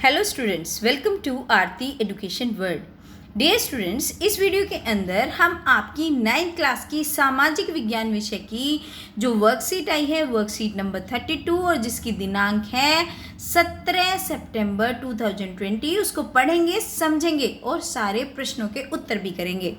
Hello students, welcome to Aarti education world. Dear students, इस video के अंदर हम आपकी 9th क्लास की सामाजिक विज्ञान विषय की जो वर्कशीट आई है, वर्कशीट नंबर 32 और जिसकी दिनांक है 17 सितंबर 2020, उसको पढ़ेंगे, समझेंगे और सारे प्रश्नों के उत्तर भी करेंगे।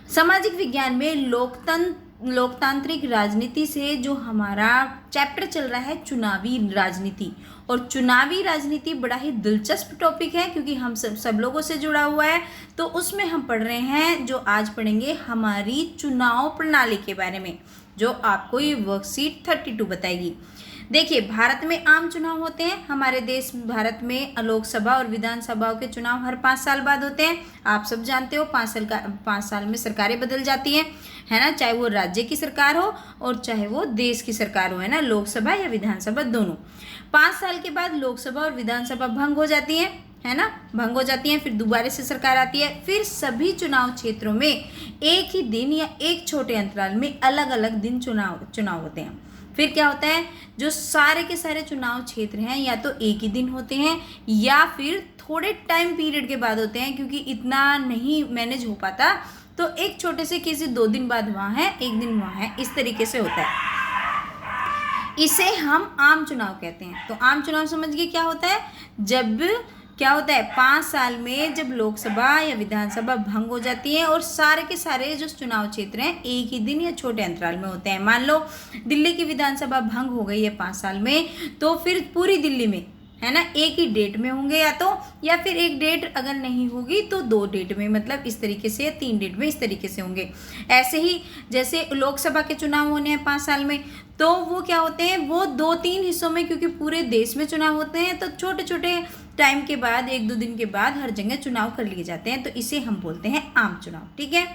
सामाजिक विज्ञान में लोकतांत्रिक राजनीति से जो हमारा चैप्टर चल रहा है चुनावी राजनीति, और चुनावी राजनीति बड़ा ही दिलचस्प टॉपिक है क्योंकि हम सब लोगों से जुड़ा हुआ है। तो उसमें हम पढ़ रहे हैं, जो आज पढ़ेंगे हमारी चुनाव प्रणाली के बारे में, जो आपको ये वर्कशीट 32 बताएगी। देखिए, भारत में आम चुनाव होते हैं। हमारे देश भारत में लोकसभा और विधानसभाओं के चुनाव हर 5 साल बाद होते हैं। आप सब जानते हो 5 साल में सरकारें बदल जाती हैं, है ना, चाहे वो राज्य की सरकार हो और चाहे वो देश की सरकार हो, है ना, लोकसभा या विधानसभा दोनों। 5 साल के बाद लोकसभा और विधानसभा भंग हो जाती हैं, है ना, भंग हो जाती हैं, फिर दोबारा से सरकार आती है। फिर सभी चुनाव क्षेत्रों में एक ही दिन या एक छोटे अंतराल में अलग अलग दिन चुनाव होते हैं। फिर क्या होता है, जो सारे के सारे चुनाव क्षेत्र हैं या तो एक ही दिन होते हैं या फिर थोड़े टाइम पीरियड के बाद होते हैं, क्योंकि इतना नहीं मैनेज हो पाता, तो एक छोटे से किसी 2 दिन बाद वहाँ है, 1 दिन वहाँ है, इस तरीके से होता है। इसे हम आम चुनाव कहते हैं। तो आम चुनाव समझिए क्या होता है, जब क्या होता है 5 साल में जब लोकसभा या विधानसभा भंग हो जाती है और सारे के सारे जो चुनाव क्षेत्र हैं एक ही दिन या छोटे अंतराल में होते हैं। मान लो दिल्ली की विधानसभा भंग हो गई है 5 साल में, तो फिर पूरी दिल्ली में, है ना, एक ही डेट में होंगे या फिर एक डेट अगर नहीं होगी तो 2 डेट में, मतलब इस तरीके से 3 डेट में, इस तरीके से होंगे। ऐसे ही जैसे लोकसभा के चुनाव होने हैं 5 साल में, तो वो क्या होते हैं, वो 2-3 हिस्सों में, क्योंकि पूरे देश में चुनाव होते हैं, तो छोटे छोटे टाइम के बाद 1-2 दिन के बाद हर जगह चुनाव कर लिए जाते हैं। तो इसे हम बोलते हैं आम चुनाव। ठीक है,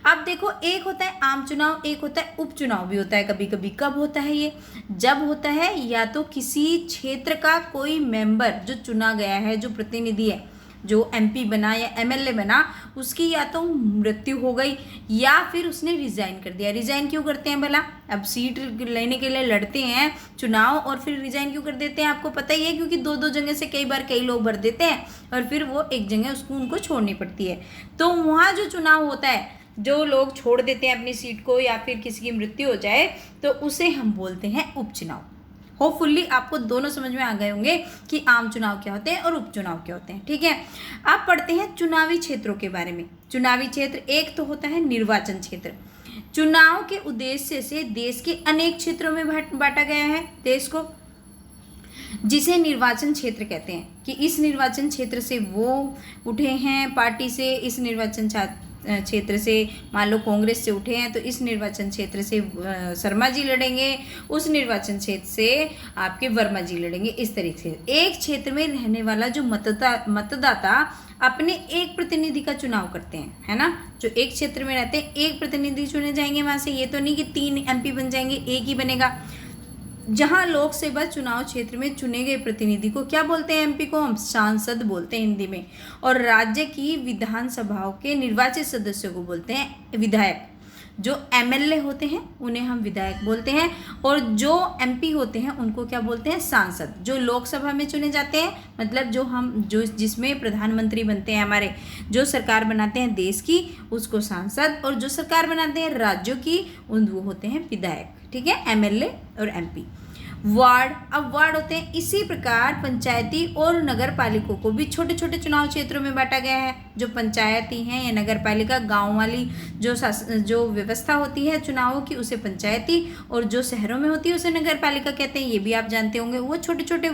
अब देखो, एक होता है आम चुनाव, एक होता है उपचुनाव भी होता है कभी कभी। कब होता है ये, जब होता है या तो किसी क्षेत्र का कोई मेंबर जो चुना गया है, जो प्रतिनिधि है, जो एमपी बना या एमएलए बना, उसकी या तो मृत्यु हो गई या फिर उसने रिजाइन कर दिया। रिजाइन क्यों करते हैं भला? अब सीट लेने के लिए लड़ते हैं चुनाव और फिर रिजाइन क्यों कर देते हैं, आपको पता ही है, क्योंकि 2-2 जगह से कई बार कई लोग भर देते हैं और फिर वो एक जगह उनको छोड़नी पड़ती है। तो वहाँ जो चुनाव होता है, जो लोग छोड़ देते हैं अपनी सीट को या फिर किसी की मृत्यु हो जाए, तो उसे हम बोलते हैं उपचुनाव। होपफुली आपको दोनों समझ में आ गए होंगे कि आम चुनाव क्या होते हैं और उपचुनाव क्या होते हैं। ठीक है, अब पढ़ते हैं चुनावी क्षेत्रों के बारे में। चुनावी क्षेत्र एक तो होता है निर्वाचन क्षेत्र। चुनाव के उद्देश्य से देश के अनेक क्षेत्रों में बांटा गया है देश को, जिसे निर्वाचन क्षेत्र कहते हैं। कि इस निर्वाचन क्षेत्र से वो उठे हैं पार्टी से, इस निर्वाचन क्षेत्र से मान लो कांग्रेस से उठे हैं, तो इस निर्वाचन क्षेत्र से शर्मा जी लड़ेंगे, उस निर्वाचन क्षेत्र से आपके वर्मा जी लड़ेंगे, इस तरीके से। एक क्षेत्र में रहने वाला जो मतदाता अपने एक प्रतिनिधि का चुनाव करते हैं, है ना, जो एक क्षेत्र में रहते हैं एक प्रतिनिधि चुने जाएंगे वहाँ से। ये तो नहीं कि 3 एमपी बन जाएंगे, एक ही बनेगा। जहाँ लोकसभा चुनाव क्षेत्र में चुने गए प्रतिनिधि को क्या बोलते हैं, एमपी को हम सांसद बोलते हैं हिंदी में, और राज्य की विधानसभाओं के निर्वाचित सदस्यों को बोलते हैं विधायक। जो एमएलए होते हैं उन्हें हम विधायक बोलते हैं, और जो एमपी होते हैं उनको क्या बोलते हैं, सांसद। जो लोकसभा में चुने जाते हैं, मतलब जो जिसमें प्रधानमंत्री बनते हैं, हमारे जो सरकार बनाते हैं देश की, उसको सांसद, और जो सरकार बनाते हैं राज्यों की, वो होते हैं विधायक। ठीक है, एमएलए और एमपी। वार्ड, अब वार्ड होते हैं। इसी प्रकार पंचायती और नगर पालिकाओं को भी छोटे छोटे चुनाव क्षेत्रों में बांटा गया है। जो पंचायती हैं या नगर पालिका, गाँव वाली जो व्यवस्था होती है चुनावों की, उसे पंचायती, और जो शहरों में होती है उसे नगर पालिका कहते हैं। ये भी आप जानते होंगे। वो छोटे छोटे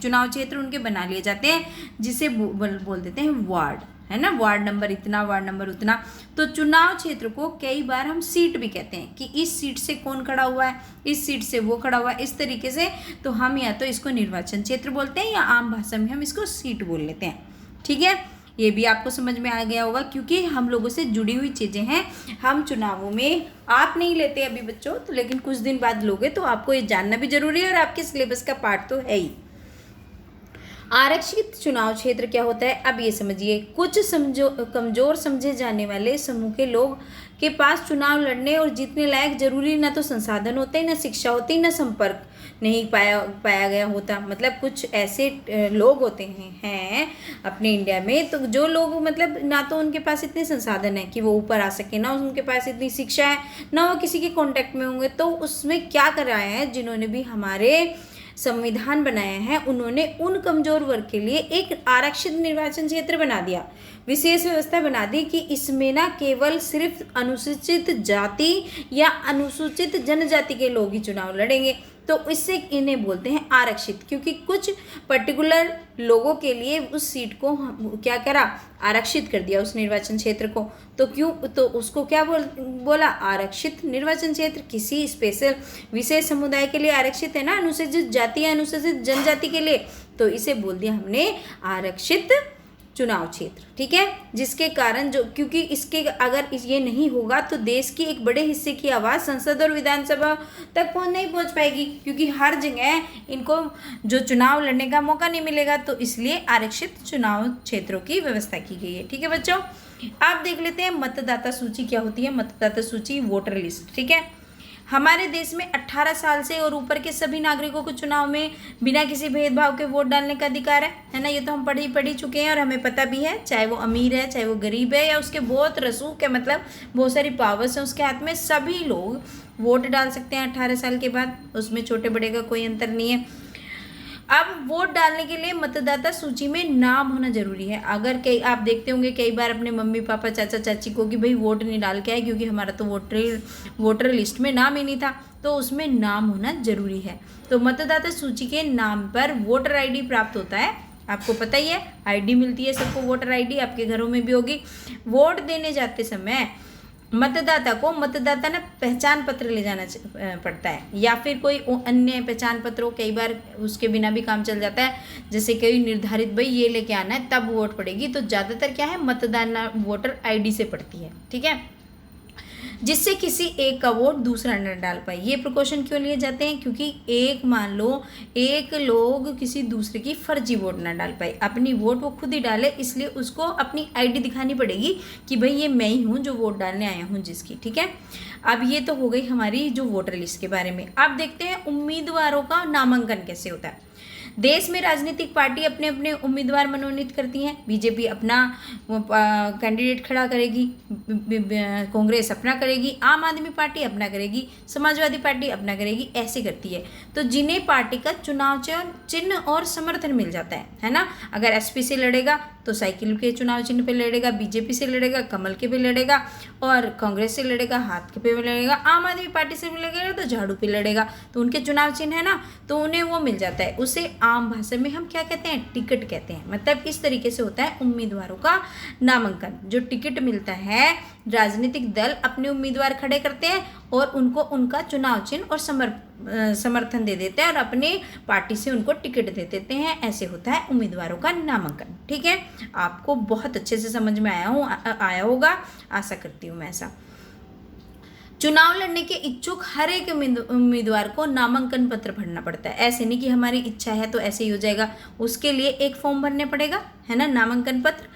चुनाव क्षेत्र उनके बना लिए जाते हैं, जिसे बोल देते हैं वार्ड, है ना, वार्ड नंबर इतना, वार्ड नंबर उतना। तो चुनाव क्षेत्र को कई बार हम सीट भी कहते हैं, कि इस सीट से कौन खड़ा हुआ है, इस सीट से वो खड़ा हुआ है, इस तरीके से। तो हम या तो इसको निर्वाचन क्षेत्र बोलते हैं या आम भाषा में हम इसको सीट बोल लेते हैं। ठीक है, ये भी आपको समझ में आ गया होगा, क्योंकि हम लोगों से जुड़ी हुई चीज़ें हैं। हम चुनावों में आप नहीं लेते अभी बच्चों, तो लेकिन कुछ दिन बाद लोगे, तो आपको ये जानना भी जरूरी है और आपके सिलेबस का पार्ट तो है ही। आरक्षित चुनाव क्षेत्र क्या होता है, अब ये समझिए। कुछ कमजोर समझे जाने वाले समूह के लोग के पास चुनाव लड़ने और जीतने लायक जरूरी ना तो संसाधन होते, ना शिक्षा होती, ना संपर्क नहीं पाया गया होता। मतलब कुछ ऐसे लोग होते हैं अपने इंडिया में, तो जो लोग मतलब ना तो उनके पास इतने संसाधन है कि वो ऊपर आ सके, ना उनके पास इतनी शिक्षा है, ना वो किसी के कांटेक्ट में होंगे। तो उसमें क्या कराया है, जिन्होंने भी हमारे संविधान बनाया है उन्होंने उन कमजोर वर्ग के लिए एक आरक्षित निर्वाचन क्षेत्र बना दिया, विशेष व्यवस्था बना दी कि इसमें ना केवल सिर्फ अनुसूचित जाति या अनुसूचित जनजाति के लोग ही चुनाव लड़ेंगे। तो इससे इन्हें बोलते हैं आरक्षित, क्योंकि कुछ पर्टिकुलर लोगों के लिए उस सीट को क्या करा, आरक्षित कर दिया उस निर्वाचन क्षेत्र को। तो क्यों, तो उसको क्या बोला, आरक्षित निर्वाचन क्षेत्र। किसी स्पेशल विशेष समुदाय के लिए आरक्षित है ना, अनुसूचित जाति या अनुसूचित जनजाति के लिए, तो इसे बोल दिया हमने आरक्षित चुनाव क्षेत्र। ठीक है, जिसके कारण जो, क्योंकि इसके अगर ये नहीं होगा तो देश की एक बड़े हिस्से की आवाज़ संसद और विधानसभा तक नहीं पहुंच पाएगी, क्योंकि हर जगह इनको जो चुनाव लड़ने का मौका नहीं मिलेगा। तो इसलिए आरक्षित चुनाव क्षेत्रों की व्यवस्था की गई है। ठीक है बच्चों, आप देख लेते हैं मतदाता सूची क्या होती है। मतदाता सूची वोटर लिस्ट। ठीक है, हमारे देश में 18 साल से और ऊपर के सभी नागरिकों को चुनाव में बिना किसी भेदभाव के वोट डालने का अधिकार है ना। ये तो हम पढ़ ही चुके हैं और हमें पता भी है, चाहे वो अमीर है, चाहे वो गरीब है, या उसके बहुत रसूख है, मतलब बहुत सारी पावर्स है उसके हाथ में, सभी लोग वोट डाल सकते हैं 18 साल के बाद। उसमें छोटे बड़े का कोई अंतर नहीं है। अब वोट डालने के लिए मतदाता सूची में नाम होना जरूरी है। अगर कई आप देखते होंगे कई बार अपने मम्मी पापा चाचा चाची को कि भाई वोट नहीं डाल के आए क्योंकि हमारा तो वोटर लिस्ट में नाम ही नहीं था, तो उसमें नाम होना जरूरी है। तो मतदाता सूची के नाम पर वोटर आईडी प्राप्त होता है। आपको पता ही है, आईडी मिलती है सबको, वोटर आईडी आपके घरों में भी होगी। वोट देने जाते समय मतदाता को मतदाता ना पहचान पत्र ले जाना पड़ता है, या फिर कोई अन्य पहचान पत्र हो। कई बार उसके बिना भी काम चल जाता है, जैसे कोई निर्धारित भाई ये लेके आना है तब वोट पड़ेगी। तो ज़्यादातर क्या है, मतदान वोटर आईडी से पड़ती है। ठीक है, जिससे किसी एक का वोट दूसरा न डाल पाए। ये प्रिकॉशन क्यों लिए जाते हैं, क्योंकि एक मान लो एक लोग किसी दूसरे की फर्जी वोट ना डाल पाए, अपनी वोट वो खुद ही डाले, इसलिए उसको अपनी आईडी दिखानी पड़ेगी कि भाई ये मैं ही हूँ जो वोट डालने आया हूँ जिसकी। ठीक है, अब ये तो हो गई हमारी जो वोटर लिस्ट के बारे में। अब देखते हैं उम्मीदवारों का नामांकन कैसे होता है। देश में राजनीतिक पार्टी अपने अपने उम्मीदवार मनोनीत करती हैं। बीजेपी अपना कैंडिडेट खड़ा करेगी, कांग्रेस अपना करेगी, आम आदमी पार्टी अपना करेगी, समाजवादी पार्टी अपना करेगी, ऐसे करती है। तो जिन्हें पार्टी का चुनाव चिन्ह और समर्थन मिल जाता है ना। अगर एसपी से लड़ेगा तो साइकिल के चुनाव चिन्ह पे लड़ेगा, बीजेपी से लड़ेगा कमल के पे लड़ेगा, और कांग्रेस से लड़ेगा हाथ के पे लड़ेगा, आम आदमी पार्टी से लड़ेगा तो झाड़ू पे लड़ेगा। तो उनके चुनाव चिन्ह है ना, तो उन्हें वो मिल जाता है। उसे आम भाषा में हम क्या कहते हैं, टिकट कहते हैं। मतलब इस तरीके से होता है उम्मीदवारों का नामांकन। जो टिकट मिलता है, राजनीतिक दल अपने उम्मीदवार खड़े करते हैं और उनको उनका चुनाव चिन्ह और समर्थन दे देते हैं और अपने पार्टी से उनको टिकट दे देते हैं। ऐसे होता है उम्मीदवारों का नामांकन। ठीक है, आपको बहुत अच्छे से समझ में आया होगा, आशा करती हूँ मैं ऐसा। चुनाव लड़ने के इच्छुक हर एक उम्मीदवार को नामांकन पत्र भरना पड़ता है। ऐसे नहीं कि हमारी इच्छा है तो ऐसे ही हो जाएगा, उसके लिए एक फॉर्म भरने पड़ेगा, है ना, नामांकन पत्र,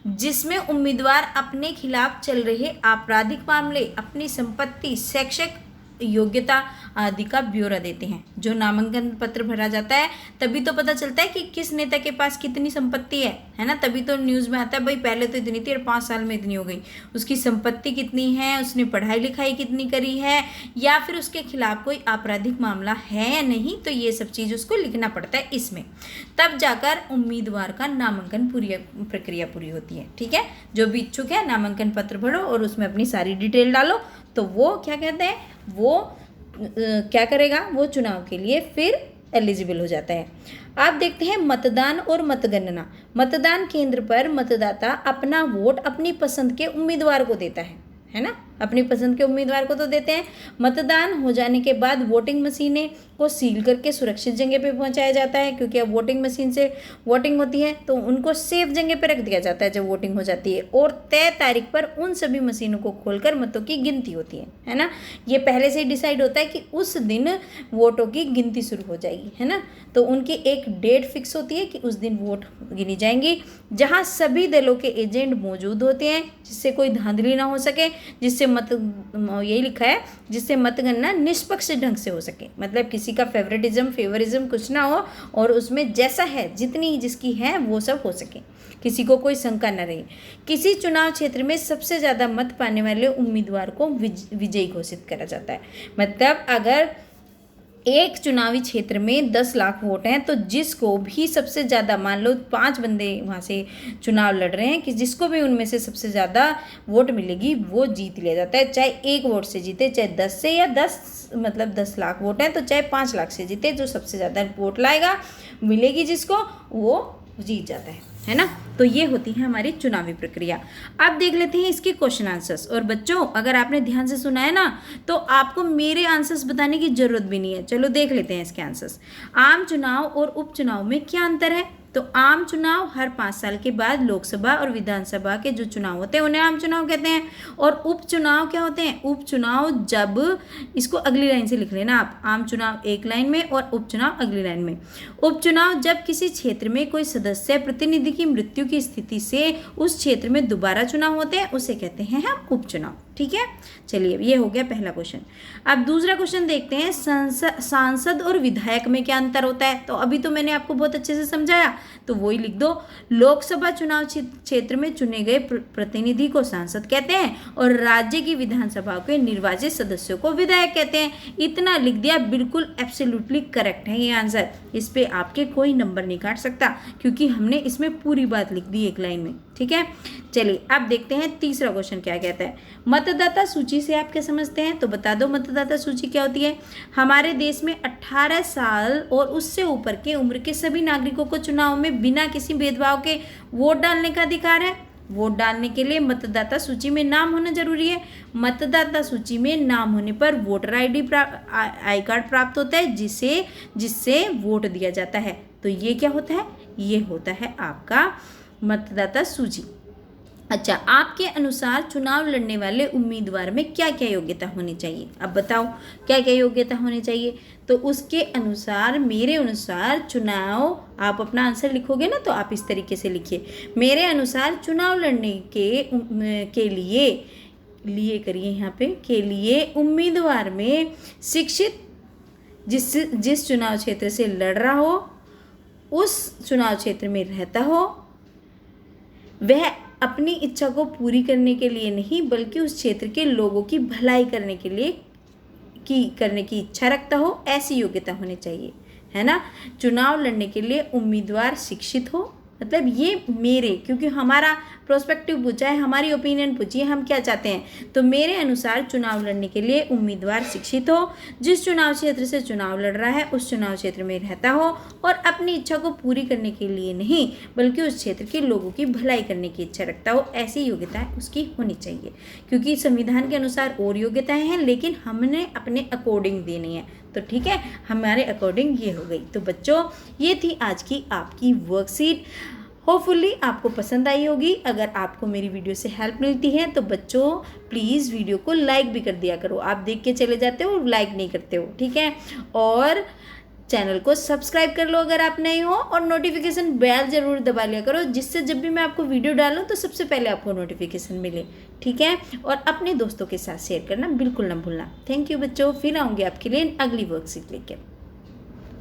जिसमें उम्मीदवार अपने खिलाफ चल रहे आपराधिक मामले, अपनी संपत्ति, शैक्षिक योग्यता आदि का ब्यौरा देते हैं। जो नामांकन पत्र भरा जाता है तभी तो पता चलता है कि किस नेता के पास कितनी संपत्ति है ना। तभी तो न्यूज़ में आता है भाई पहले तो इतनी थी और 5 साल में इतनी हो गई। उसकी संपत्ति कितनी है, उसने पढ़ाई लिखाई कितनी करी है, या फिर उसके खिलाफ कोई आपराधिक मामला है या नहीं, तो ये सब चीज़ उसको लिखना पड़ता है इसमें। तब जाकर उम्मीदवार का नामांकन प्रक्रिया पूरी होती है। ठीक है, जो भी इच्छुक है नामांकन पत्र भरो और उसमें अपनी सारी डिटेल डालो, तो वो क्या कहते हैं, वो क्या करेगा, वो चुनाव के लिए फिर एलिजिबल हो जाता है। आप देखते हैं मतदान और मतगणना। मतदान केंद्र पर मतदाता अपना वोट अपनी पसंद के उम्मीदवार को देता है ना, अपनी पसंद के उम्मीदवार को तो देते हैं। मतदान हो जाने के बाद वोटिंग मशीनें को सील करके सुरक्षित जगह पे पहुंचाया जाता है, क्योंकि अब वोटिंग मशीन से वोटिंग होती है तो उनको सेफ जगह पे रख दिया जाता है जब वोटिंग हो जाती है। और तय तारीख पर उन सभी मशीनों को खोलकर मतों की गिनती होती है ना। ये पहले से ही डिसाइड होता है कि उस दिन वोटों की गिनती शुरू हो जाएगी, है ना। तो उनकी एक डेट फिक्स होती है कि उस दिन वोट गिनी जाएंगी, जहाँ सभी दलों के एजेंट मौजूद होते हैं, जिससे कोई धांधली ना हो सके, जिससे यही लिखा है जिससे मतगणना निष्पक्ष ढंग से हो सके, मतलब किसी का फेवरिज्म कुछ ना हो और उसमें जैसा है जितनी जिसकी है वो सब हो सके, किसी को कोई शंका न रहे। किसी चुनाव क्षेत्र में सबसे ज़्यादा मत पाने वाले उम्मीदवार को विजयी घोषित करा जाता है। मतलब अगर एक चुनावी क्षेत्र में 10 लाख वोट हैं तो जिसको भी सबसे ज़्यादा, मान लो 5 बंदे वहाँ से चुनाव लड़ रहे हैं, कि जिसको भी उनमें से सबसे ज़्यादा वोट मिलेगी वो जीत लिया जाता है, चाहे 1 वोट से जीते, चाहे 10 से, या 10 लाख वोट हैं तो चाहे 5 लाख से जीते, जो सबसे ज़्यादा वोट लाएगा मिलेगी जिसको वो जीत जाता है ना। तो ये होती है हमारी चुनावी प्रक्रिया। अब देख लेते हैं इसके क्वेश्चन आंसर्स। और बच्चों अगर आपने ध्यान से सुना है ना तो आपको मेरे आंसर्स बताने की जरूरत भी नहीं है। चलो देख लेते हैं इसके आंसर्स। आम चुनाव और उपचुनाव में क्या अंतर है? तो आम चुनाव हर 5 साल के बाद लोकसभा और विधानसभा के जो चुनाव होते हैं उन्हें आम चुनाव कहते हैं। और उपचुनाव क्या होते हैं? उपचुनाव जब, इसको अगली लाइन से लिख लेना आप, आम चुनाव एक लाइन में और उपचुनाव अगली लाइन में। उपचुनाव जब किसी क्षेत्र में कोई सदस्य प्रतिनिधि की मृत्यु की स्थिति से उस क्षेत्र में दोबारा चुनाव होते हैं उसे कहते हैं हम उपचुनाव। ठीक है, चलिए ये हो गया पहला क्वेश्चन। अब दूसरा क्वेश्चन देखते हैं, सांसद और विधायक में क्या अंतर होता है? तो अभी तो मैंने आपको बहुत अच्छे से समझाया, तो वही लिख दो। लोकसभा चुनाव क्षेत्र में चुने गए प्रतिनिधि को सांसद कहते हैं और राज्य की विधानसभा के निर्वाचित सदस्यों को विधायक कहते हैं। इतना लिख दिया, बिल्कुल एब्सोल्युटली करेक्ट है ये आंसर। इस पे आपके कोई नंबर नहीं काट सकता क्योंकि हमने इसमें पूरी बात लिख दी एक लाइन में। ठीक है, चलिए अब देखते हैं तीसरा क्वेश्चन क्या कहता है। मतदाता सूची से आप क्या समझते हैं? तो बता दो मतदाता सूची क्या होती है। हमारे देश में 18 साल और उससे ऊपर के उम्र के सभी नागरिकों को चुनाव में बिना किसी भेदभाव के वोट डालने का अधिकार है। वोट डालने के लिए मतदाता सूची में नाम होना जरूरी है। मतदाता सूची में नाम होने पर वोटर आई कार्ड प्राप्त होता है जिससे वोट दिया जाता है। तो ये क्या होता है? ये होता है आपका मतदाता सूची। अच्छा, आपके अनुसार चुनाव लड़ने वाले उम्मीदवार में क्या क्या योग्यता होनी चाहिए? अब बताओ क्या क्या योग्यता होनी चाहिए। तो उसके अनुसार, मेरे अनुसार चुनाव, आप अपना आंसर लिखोगे ना तो आप इस तरीके से लिखिए। मेरे अनुसार चुनाव लड़ने के लिए करिए यहाँ पे, के लिए उम्मीदवार में शिक्षित, जिस चुनाव क्षेत्र से लड़ रहा हो, उस चुनाव क्षेत्र में रहता हो, वह अपनी इच्छा को पूरी करने के लिए नहीं बल्कि उस क्षेत्र के लोगों की भलाई करने की इच्छा रखता हो, ऐसी योग्यता होनी चाहिए, है ना। चुनाव लड़ने के लिए उम्मीदवार शिक्षित हो, मतलब ये मेरे, क्योंकि हमारा प्रोस्पेक्टिव पूछा है, हमारी ओपिनियन पूछी है, हम क्या चाहते हैं। तो मेरे अनुसार चुनाव लड़ने के लिए उम्मीदवार शिक्षित हो, जिस चुनाव क्षेत्र से चुनाव लड़ रहा है उस चुनाव क्षेत्र में रहता हो और अपनी इच्छा को पूरी करने के लिए नहीं बल्कि उस क्षेत्र के लोगों की भलाई करने की इच्छा रखता हो, ऐसी योग्यताएं उसकी होनी चाहिए। क्योंकि संविधान के अनुसार और योग्यताएं हैं लेकिन हमने अपने अकॉर्डिंग देनी है, तो ठीक है, हमारे अकॉर्डिंग ये हो गई। तो बच्चों ये थी आज की आपकी वर्कशीट। होपफुली आपको पसंद आई होगी। अगर आपको मेरी वीडियो से हेल्प मिलती है तो बच्चों प्लीज़ वीडियो को लाइक भी कर दिया करो। आप देख के चले जाते हो और लाइक नहीं करते हो, ठीक है। और चैनल को सब्सक्राइब कर लो अगर आप नए हो, और नोटिफिकेशन बेल ज़रूर दबा लिया करो जिससे जब भी मैं आपको वीडियो डालूँ तो सबसे पहले आपको नोटिफिकेशन मिले, ठीक है। और अपने दोस्तों के साथ शेयर करना बिल्कुल ना भूलना। थैंक यू बच्चों, फिर आऊँगी आपके लिए अगली वर्कशीट लेकर।